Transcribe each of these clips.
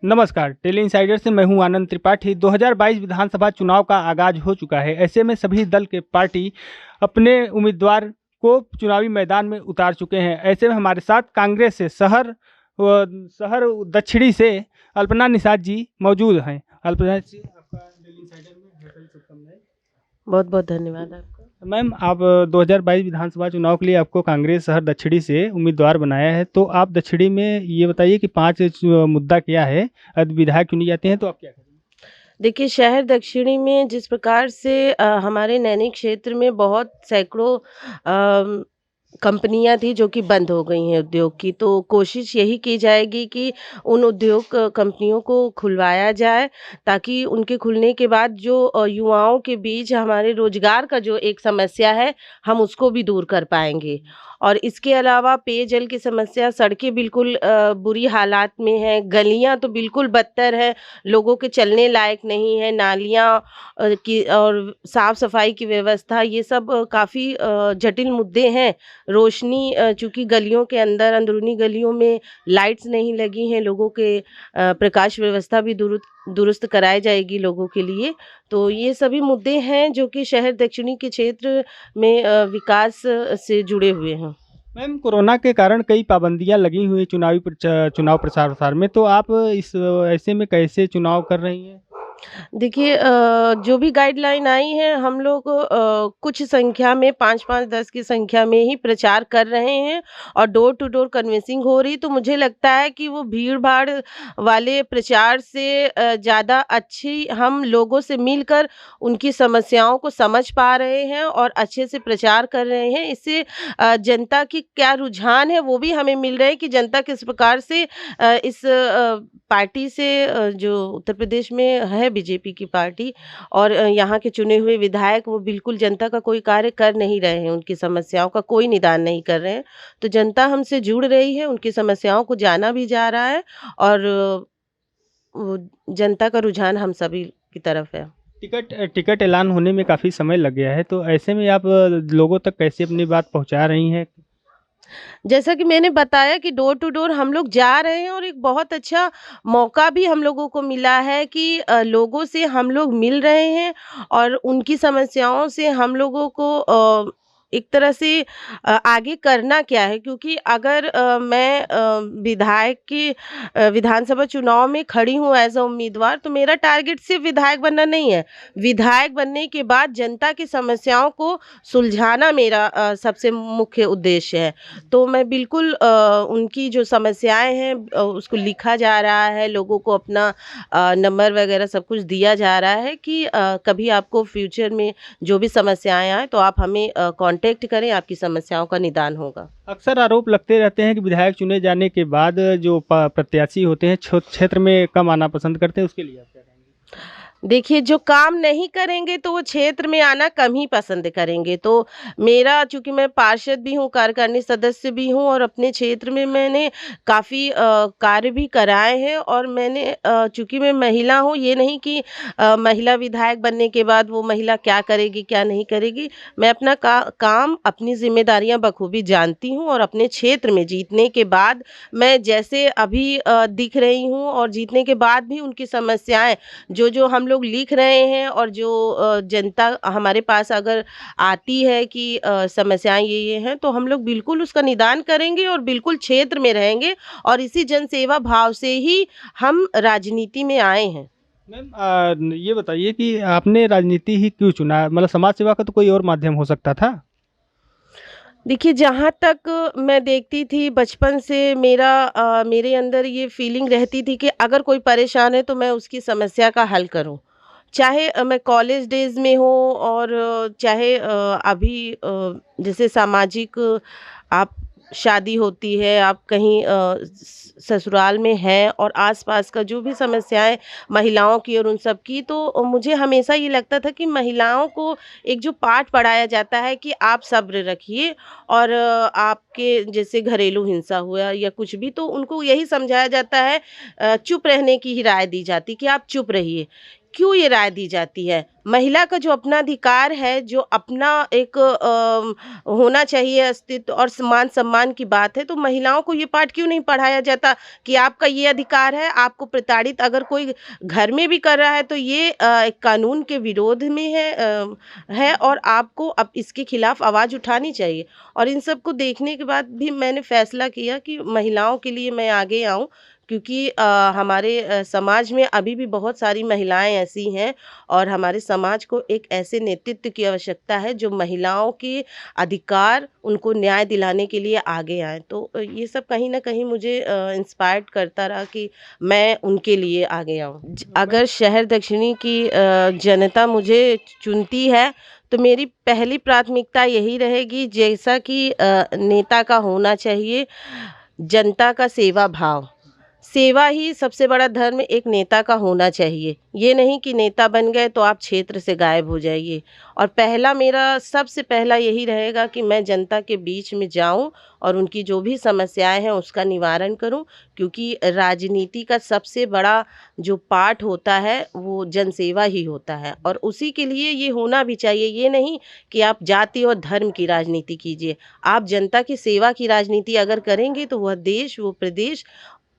नमस्कार, tele insider से मैं हूं आनंद त्रिपाठी। 2022 विधानसभा चुनाव का आगाज हो चुका है। ऐसे में सभी दल के पार्टी अपने उम्मीदवार को चुनावी मैदान में उतार चुके हैं। ऐसे में हमारे साथ कांग्रेस से शहर दक्षिणी से अल्पना निषाद जी मौजूद हैं। अल्पना जी, आपका टेली इंसाइडर में हार्दिक शुभकामनाएं। बहुत बहुत धन्यवाद आपका। मैम, आप 2022 विधानसभा चुनाव के लिए आपको कांग्रेस शहर दक्षिणी से उम्मीदवार बनाया है, तो आप दक्षिणी में ये बताइए कि पांच मुद्दा क्या है। यदि विधायक चुनी जाते हैं तो आप क्या करेंगे? देखिए, शहर दक्षिणी में जिस प्रकार से हमारे नैनी क्षेत्र में बहुत सैकड़ों कंपनियां थी जो कि बंद हो गई हैं उद्योग की, तो कोशिश यही की जाएगी कि उन उद्योग कंपनियों को खुलवाया जाए, ताकि उनके खुलने के बाद जो युवाओं के बीच हमारे रोजगार का जो एक समस्या है, हम उसको भी दूर कर पाएंगे। और इसके अलावा पेयजल की समस्या, सड़कें बिल्कुल बुरी हालात में हैं, गलियां तो बिल्कुल बदतर हैं, लोगों के चलने लायक नहीं है, नालियां की और साफ सफाई की व्यवस्था, ये सब काफ़ी जटिल मुद्दे हैं। रोशनी, चूँकि गलियों के अंदर अंदरूनी गलियों में लाइट्स नहीं लगी हैं, लोगों के प्रकाश व्यवस्था भी दुरुस्त कराई जाएगी लोगों के लिए। तो ये सभी मुद्दे हैं जो कि शहर दक्षिणी के क्षेत्र में विकास से जुड़े हुए हैं। मैम, कोरोना के कारण कई पाबंदियां लगी हुई हैं चुनाव प्रचार प्रसार में, तो आप इस ऐसे में कैसे चुनाव कर रही हैं? देखिए, जो भी गाइडलाइन आई है, हम लोग कुछ संख्या में 5-5, 10 की संख्या में ही प्रचार कर रहे हैं और डोर टू डोर कन्विंसिंग हो रही। तो मुझे लगता है कि वो भीड़-भाड़ वाले प्रचार से ज़्यादा अच्छी हम लोगों से मिलकर उनकी समस्याओं को समझ पा रहे हैं और अच्छे से प्रचार कर रहे हैं। इससे जनता की क्या रुझान है, वो भी हमें मिल रहे हैं कि जनता किस प्रकार से इस पार्टी से, जो उत्तर प्रदेश में है बीजेपी की पार्टी, और यहाँ के चुने हुए विधायक, वो बिल्कुल जनता का कोई कार्य कर नहीं रहे हैं, उनकी समस्याओं का कोई निदान नहीं कर रहे हैं। तो जनता हमसे जुड़ रही है, उनकी समस्याओं को जाना भी जा रहा है और वो जनता का रुझान हम सभी की तरफ है। टिकट ऐलान होने में काफ़ी समय लग गया है, तो ऐसे में आप लोगों तक कैसे अपनी बात पहुंचा रही हैं? जैसा कि मैंने बताया कि डोर टू डोर हम लोग जा रहे हैं और एक बहुत अच्छा मौका भी हम लोगों को मिला है कि लोगों से हम लोग मिल रहे हैं और उनकी समस्याओं से हम लोगों को एक तरह से आगे करना क्या है, क्योंकि अगर मैं विधायक की विधानसभा चुनाव में खड़ी हूँ एज अ उम्मीदवार, तो मेरा टारगेट सिर्फ विधायक बनना नहीं है। विधायक बनने के बाद जनता की समस्याओं को सुलझाना मेरा सबसे मुख्य उद्देश्य है। तो मैं बिल्कुल उनकी जो समस्याएँ हैं, उसको लिखा जा रहा है, लोगों को अपना नंबर वगैरह सब कुछ दिया जा रहा है कि कभी आपको फ्यूचर में जो भी समस्याएँ आएँ तो आप हमें कॉन्टैक्ट करें, आपकी समस्याओं का निदान होगा। अक्सर आरोप लगते रहते हैं कि विधायक चुने जाने के बाद जो प्रत्याशी होते हैं क्षेत्र में कम आना पसंद करते हैं, उसके लिए आप क्या कहेंगे? देखिए, जो काम नहीं करेंगे तो वो क्षेत्र में आना कम ही पसंद करेंगे। तो मेरा, चूँकि मैं पार्षद भी हूँ, कार्यकारिणी सदस्य भी हूँ और अपने क्षेत्र में मैंने काफ़ी कार्य भी कराए हैं और मैंने, चूँकि मैं महिला हूँ, ये नहीं कि महिला विधायक बनने के बाद वो महिला क्या करेगी, क्या नहीं करेगी। मैं अपना काम, अपनी ज़िम्मेदारियाँ बखूबी जानती हूँ और अपने क्षेत्र में जीतने के बाद मैं जैसे अभी दिख रही हूँ और जीतने के बाद भी उनकी समस्याएँ जो हम लोग लिख रहे हैं और जो जनता हमारे पास अगर आती है कि समस्याएं ये हैं, तो हम लोग बिल्कुल उसका निदान करेंगे और बिल्कुल क्षेत्र में रहेंगे और इसी जनसेवा भाव से ही हम राजनीति में आए हैं। मैम, ये बताइए कि आपने राजनीति ही क्यों चुना? मतलब समाज सेवा का तो कोई और माध्यम हो सकता था। देखिए, जहाँ तक मैं देखती थी बचपन से, मेरे अंदर ये फीलिंग रहती थी कि अगर कोई परेशान है तो मैं उसकी समस्या का हल करूँ। चाहे मैं कॉलेज डेज़ में हो और चाहे अभी जैसे सामाजिक, आप शादी होती है, आप कहीं ससुराल में हैं और आस-पास का जो भी समस्याएँ महिलाओं की और उन सब की, तो मुझे हमेशा ये लगता था कि महिलाओं को एक जो पाठ पढ़ाया जाता है कि आप सब्र रखिए और आपके जैसे घरेलू हिंसा हुआ या कुछ भी, तो उनको यही समझाया जाता है, चुप रहने की ही राय दी जाती कि आप चुप रहिए। क्यों ये राय दी जाती है? महिला का जो अपना अधिकार है, जो अपना एक होना चाहिए अस्तित्व और मान सम्मान की बात है, तो महिलाओं को ये पाठ क्यों नहीं पढ़ाया जाता कि आपका ये अधिकार है, आपको प्रताड़ित अगर कोई घर में भी कर रहा है तो ये एक कानून के विरोध में है और आपको अब इसके खिलाफ आवाज़ उठानी चाहिए। और इन सब को देखने के बाद भी मैंने फैसला किया कि महिलाओं के लिए मैं आगे आऊँ, क्योंकि हमारे समाज में अभी भी बहुत सारी महिलाएं ऐसी हैं और हमारे समाज को एक ऐसे नेतृत्व की आवश्यकता है जो महिलाओं के अधिकार, उनको न्याय दिलाने के लिए आगे आए। तो ये सब कहीं ना कहीं मुझे इंस्पायर्ड करता रहा कि मैं उनके लिए आगे आऊँ। अगर शहर दक्षिणी की जनता मुझे चुनती है तो मेरी पहली प्राथमिकता यही रहेगी, जैसा कि नेता का होना चाहिए, जनता का सेवा भाव। सेवा ही सबसे बड़ा धर्म एक नेता का होना चाहिए। ये नहीं कि नेता बन गए तो आप क्षेत्र से गायब हो जाइए। और पहला मेरा सबसे पहला यही रहेगा कि मैं जनता के बीच में जाऊं और उनकी जो भी समस्याएं हैं उसका निवारण करूं, क्योंकि राजनीति का सबसे बड़ा जो पार्ट होता है वो जनसेवा ही होता है और उसी के लिए ये होना भी चाहिए। ये नहीं कि आप जाति और धर्म की राजनीति कीजिए, आप जनता की सेवा की राजनीति अगर करेंगे तो वह देश, वो प्रदेश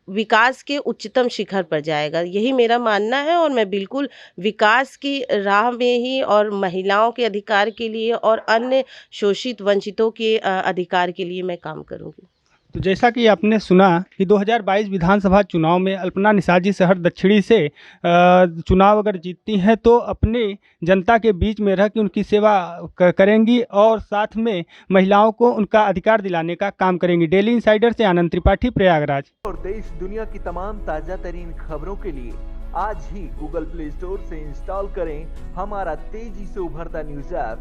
विकास के उच्चतम शिखर पर जाएगा। यही मेरा मानना है और मैं बिल्कुल विकास की राह में ही और महिलाओं के अधिकार के लिए और अन्य शोषित वंचितों के अधिकार के लिए मैं काम करूंगी। तो जैसा कि आपने सुना कि 2022 विधानसभा चुनाव में अल्पना निषाद जी शहर दक्षिणी से चुनाव अगर जीतती हैं तो अपने जनता के बीच में रह के उनकी सेवा करेंगी और साथ में महिलाओं को उनका अधिकार दिलाने का काम करेंगी। डेली इंसाइडर से आनंद त्रिपाठी, प्रयागराज। और देश दुनिया की तमाम ताजा तरीन खबरों के लिए आज ही गूगल प्ले स्टोर से इंस्टॉल करें हमारा तेजी से उभरता न्यूज ऐप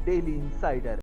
डेली इंसाइडर।